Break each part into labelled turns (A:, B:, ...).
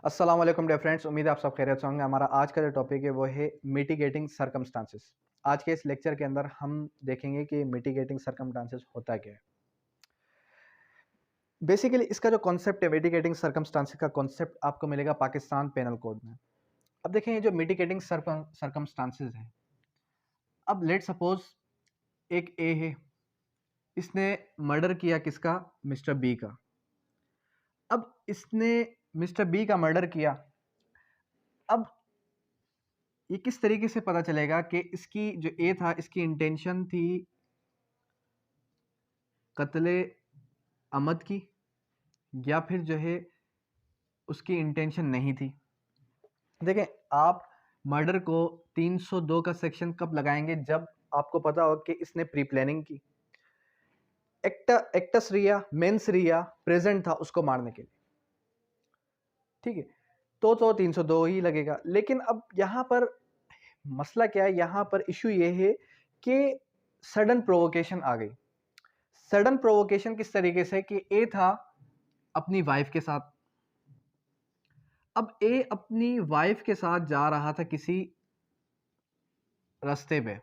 A: अस्सलाम वालेकुम dear friends, उम्मीद है आप सब खैरियत से होंगे। हमारा आज का जो टॉपिक है वो है मिटिगेटिंग सर्कमस्टांसेस। आज के इस लेक्चर के अंदर हम देखेंगे कि मिटिगेटिंग सर्कमस्टांसेस होता क्या है। बेसिकली इसका जो कॉन्सेप्ट है, मिटिगेटिंग सर्कमस्टांसेस का कॉन्सेप्ट आपको मिलेगा पाकिस्तान पेनल कोड में। अब देखें, ये जो मिटिगेटिंग सर्कमस्टांसेस है, अब लेट सपोज एक ए है, इसने मर्डर किया किसका? मिस्टर बी का। अब इसने मिस्टर बी का मर्डर किया। अब ये किस तरीके से पता चलेगा कि इसकी जो ए था, इसकी इंटेंशन थी कत्ले अमद की, या फिर जो है उसकी इंटेंशन नहीं थी? देखें, आप मर्डर को 302 का सेक्शन कब लगाएंगे? जब आपको पता हो कि इसने प्री प्लानिंग की, एक्टस रिया मेंस रिया प्रेजेंट था उसको मारने के लिए, ठीक है, तो 302 ही लगेगा। लेकिन अब यहाँ पर मसला क्या है? यहाँ पर इशू ये है कि सडन प्रोवोकेशन आ गई। सडन प्रोवोकेशन किस तरीके से कि ए था अपनी वाइफ के साथ। अब ए अपनी वाइफ के साथ जा रहा था किसी रास्ते पे,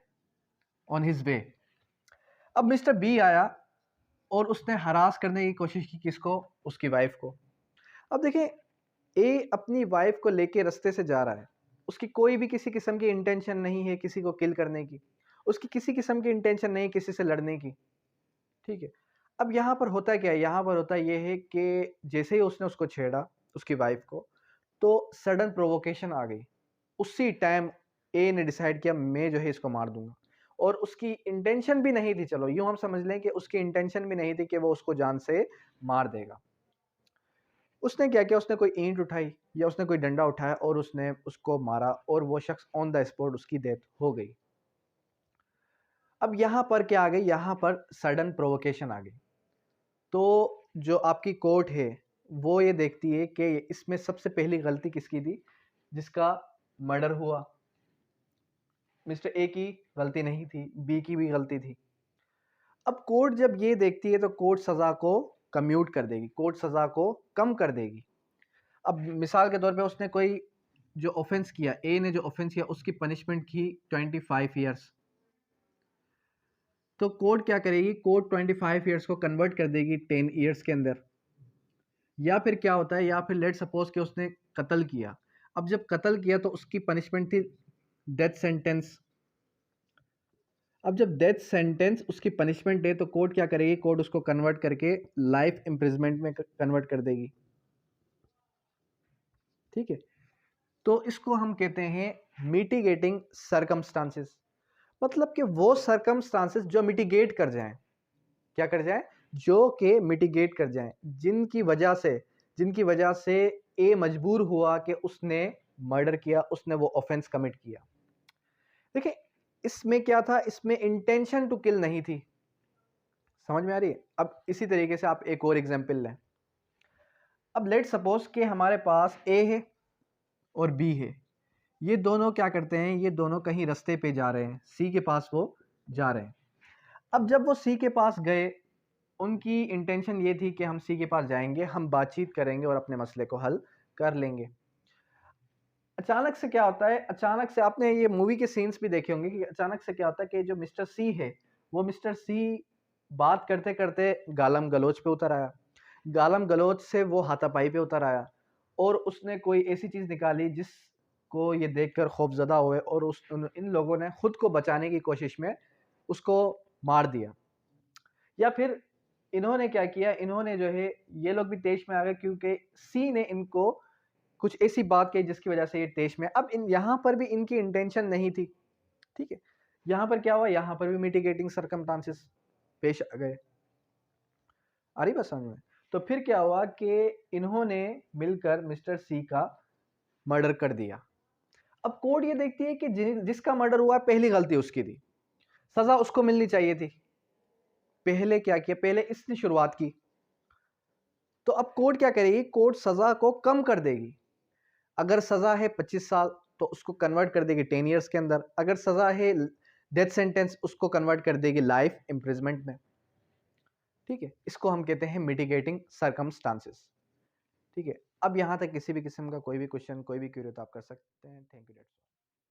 A: ऑन हिज वे। अब मिस्टर बी आया और उसने हरास करने की कोशिश की किसको? उसकी वाइफ को। अब देखें, ए अपनी वाइफ को लेके रास्ते से जा रहा है, उसकी कोई भी किसी किस्म की इंटेंशन नहीं है किसी को किल करने की, उसकी किसी किस्म की इंटेंशन नहीं किसी से लड़ने की, ठीक है। अब यहाँ पर होता क्या है? यहाँ पर होता ये है कि जैसे ही उसने उसको छेड़ा, उसकी वाइफ को, तो सडन प्रोवोकेशन आ गई। उसी टाइम ए ने डिसाइड किया मैं जो है इसको मार दूंगा। और उसकी इंटेंशन भी नहीं थी, चलो यूं हम समझ लें कि उसकी इंटेंशन भी नहीं थी कि वो उसको जान से मार देगा। उसने क्या किया? उसने कोई ईंट उठाई या उसने कोई डंडा उठाया और उसने उसको मारा और वो शख्स ऑन द स्पॉट उसकी डेथ हो गई। अब यहाँ पर क्या आ गई? यहाँ पर सडन प्रोवोकेशन आ गई। तो जो आपकी कोर्ट है वो ये देखती है कि इसमें सबसे पहली गलती किसकी थी? जिसका मर्डर हुआ। मिस्टर ए की गलती नहीं थी, बी की भी गलती थी। अब कोर्ट जब ये देखती है तो कोर्ट सज़ा को कम्यूट कर देगी, कोर्ट सज़ा को कम कर देगी। अब मिसाल के तौर पे उसने कोई जो ऑफेंस किया, ए ने जो ऑफेंस किया उसकी पनिशमेंट की 25 ईयर्स। तो कोर्ट क्या करेगी? कोर्ट 25 ईयर्स को कन्वर्ट कर देगी 10 ईयर्स के अंदर। या फिर क्या होता है, या फिर लेट सपोज कि उसने कत्ल किया। अब जब कत्ल किया तो उसकी पनिशमेंट थी डेथ सेंटेंस। अब जब डेथ सेंटेंस उसकी पनिशमेंट है तो कोर्ट क्या करेगी? कोर्ट उसको कन्वर्ट करके लाइफ इम्प्रिजमेंट में कन्वर्ट कर देगी, ठीक है। तो इसको हम कहते हैं मिटिगेटिंग सर्कमस्टांसेस। मतलब कि वो सर्कमस्टांसेस जो मिटिगेट कर जाएं, क्या कर जाएं? जो कि मिटिगेट कर जाएं, जिनकी वजह से ए मजबूर हुआ कि उसने मर्डर किया, उसने वो ऑफेंस कमिट किया। देखिए, इसमें क्या था? इसमें इंटेंशन टू किल नहीं थी। समझ में आ रही है? अब इसी तरीके से आप एक और एग्जांपल लें। अब लेट सपोज कि हमारे पास ए है और बी है। ये दोनों क्या करते हैं? ये दोनों कहीं रास्ते पे जा रहे हैं, सी के पास वो जा रहे हैं। अब जब वो सी के पास गए, उनकी इंटेंशन ये थी कि हम सी के पास जाएंगे, हम बातचीत करेंगे और अपने मसले को हल कर लेंगे। अचानक से क्या होता है? अचानक से आपने ये मूवी के सीन्स भी देखे होंगे कि अचानक से क्या होता है कि जो मिस्टर सी है, वो मिस्टर सी बात करते करते गालम गलोच पे उतर आया, गालम गलोच से वो हाथापाई पे उतर आया और उसने कोई ऐसी चीज़ निकाली जिसको ये देखकर खौफजदा हुए और इन लोगों ने खुद को बचाने की कोशिश में उसको मार दिया। या फिर इन्होंने क्या किया? इन्होंने जो है, ये लोग भी तेज में आ गए क्योंकि सी ने इनको कुछ ऐसी बात कही जिसकी वजह से ये तेज में। अब इन यहाँ पर भी इनकी इंटेंशन नहीं थी, ठीक है। यहाँ पर क्या हुआ? यहाँ पर भी मिटिगेटिंग सर्कमस्टांसेस पेश आ गए। आ रही बात समझ में? तो फिर क्या हुआ कि इन्होंने मिलकर मिस्टर सी का मर्डर कर दिया। अब कोर्ट ये देखती है कि जिसका मर्डर हुआ पहली गलती उसकी थी, सजा उसको मिलनी चाहिए थी। पहले क्या किया? पहले इसने शुरुआत की। तो अब कोर्ट क्या करेगी? कोर्ट सजा को कम कर देगी। अगर सजा है 25 साल तो उसको कन्वर्ट कर देगी 10 ईयर्स के अंदर। अगर सजा है डेथ सेंटेंस, उसको कन्वर्ट कर देगी लाइफ इम्प्रिजमेंट में, ठीक है। इसको हम कहते हैं मिटिगेटिंग सर्कमस्टांसेस, ठीक है। अब यहाँ तक किसी भी किस्म का कोई भी क्वेश्चन, कोई भी क्वेरी तो आप कर सकते हैं। Thank you, that's all.